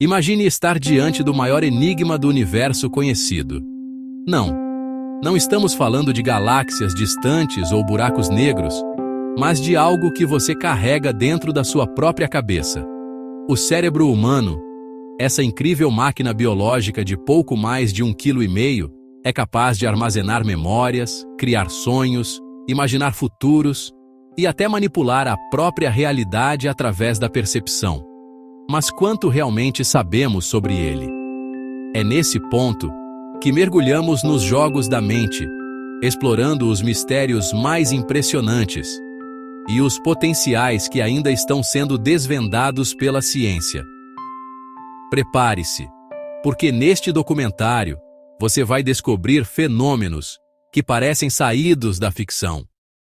Imagine estar diante do maior enigma do universo conhecido. Não estamos falando de galáxias distantes ou buracos negros, mas de algo que você carrega dentro da sua própria cabeça. O cérebro humano, essa incrível máquina biológica de pouco mais de 1,5 kg, é capaz de armazenar memórias, criar sonhos, imaginar futuros e até manipular a própria realidade através da percepção. Mas quanto realmente sabemos sobre ele? É nesse ponto que mergulhamos nos jogos da mente, explorando os mistérios mais impressionantes e os potenciais que ainda estão sendo desvendados pela ciência. Prepare-se, porque neste documentário você vai descobrir fenômenos que parecem saídos da ficção,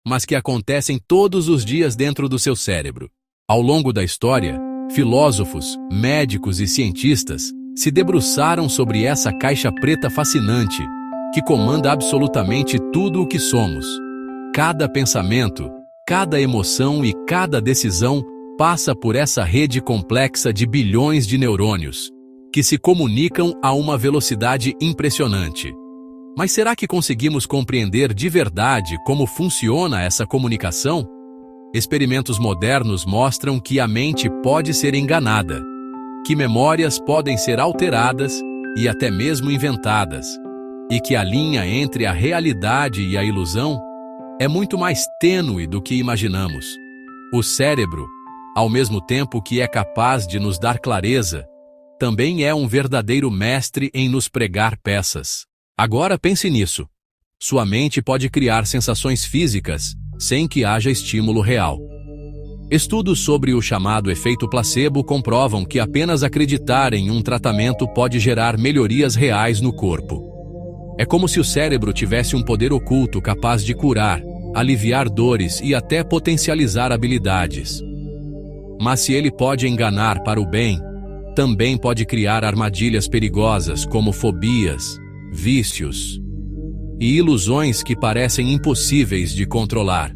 mas que acontecem todos os dias dentro do seu cérebro. Ao longo da história, filósofos, médicos e cientistas se debruçaram sobre essa caixa preta fascinante que comanda absolutamente tudo o que somos. Cada pensamento, cada emoção e cada decisão passa por essa rede complexa de bilhões de neurônios, que se comunicam a uma velocidade impressionante. Mas será que conseguimos compreender de verdade como funciona essa comunicação? Experimentos modernos mostram que a mente pode ser enganada, que memórias podem ser alteradas e até mesmo inventadas, e que a linha entre a realidade e a ilusão é muito mais tênue do que imaginamos. O cérebro, ao mesmo tempo que é capaz de nos dar clareza, também é um verdadeiro mestre em nos pregar peças. Agora pense nisso. Sua mente pode criar sensações físicas sem que haja estímulo real. Estudos sobre o chamado efeito placebo comprovam que apenas acreditar em um tratamento pode gerar melhorias reais no corpo. É como se o cérebro tivesse um poder oculto capaz de curar, aliviar dores e até potencializar habilidades. Mas se ele pode enganar para o bem, também pode criar armadilhas perigosas como fobias, vícios e ilusões que parecem impossíveis de controlar.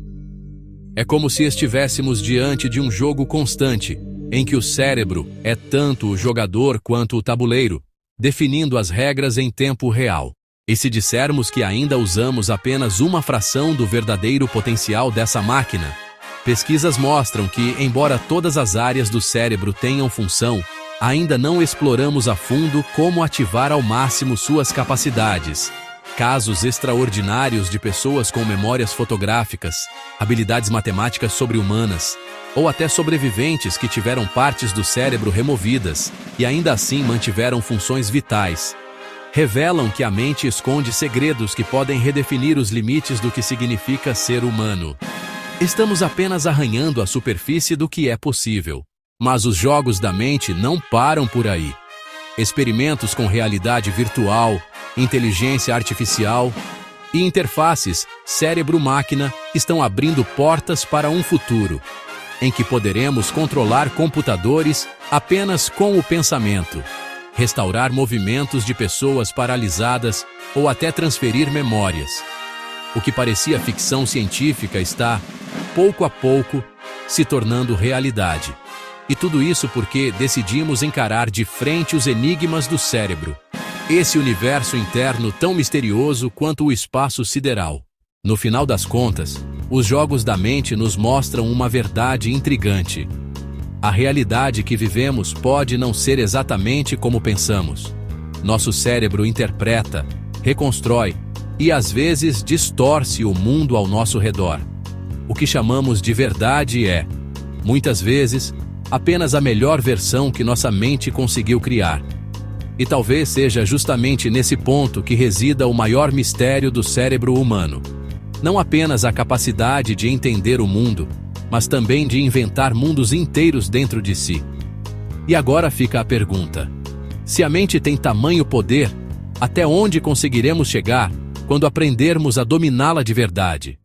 É como se estivéssemos diante de um jogo constante, em que o cérebro é tanto o jogador quanto o tabuleiro, definindo as regras em tempo real. E se dissermos que ainda usamos apenas uma fração do verdadeiro potencial dessa máquina, pesquisas mostram que, embora todas as áreas do cérebro tenham função, ainda não exploramos a fundo como ativar ao máximo suas capacidades. Casos extraordinários de pessoas com memórias fotográficas, habilidades matemáticas sobre-humanas, ou até sobreviventes que tiveram partes do cérebro removidas e ainda assim mantiveram funções vitais, revelam que a mente esconde segredos que podem redefinir os limites do que significa ser humano. Estamos apenas arranhando a superfície do que é possível, mas os jogos da mente não param por aí. Experimentos com realidade virtual, inteligência artificial e interfaces cérebro-máquina estão abrindo portas para um futuro em que poderemos controlar computadores apenas com o pensamento, restaurar movimentos de pessoas paralisadas ou até transferir memórias. O que parecia ficção científica está, pouco a pouco, se tornando realidade. E tudo isso porque decidimos encarar de frente os enigmas do cérebro, esse universo interno tão misterioso quanto o espaço sideral. No final das contas, os jogos da mente nos mostram uma verdade intrigante. A realidade que vivemos pode não ser exatamente como pensamos. Nosso cérebro interpreta, reconstrói e às vezes distorce o mundo ao nosso redor. O que chamamos de verdade é, muitas vezes, apenas a melhor versão que nossa mente conseguiu criar. E talvez seja justamente nesse ponto que resida o maior mistério do cérebro humano. Não apenas a capacidade de entender o mundo, mas também de inventar mundos inteiros dentro de si. E agora fica a pergunta: se a mente tem tamanho poder, até onde conseguiremos chegar quando aprendermos a dominá-la de verdade?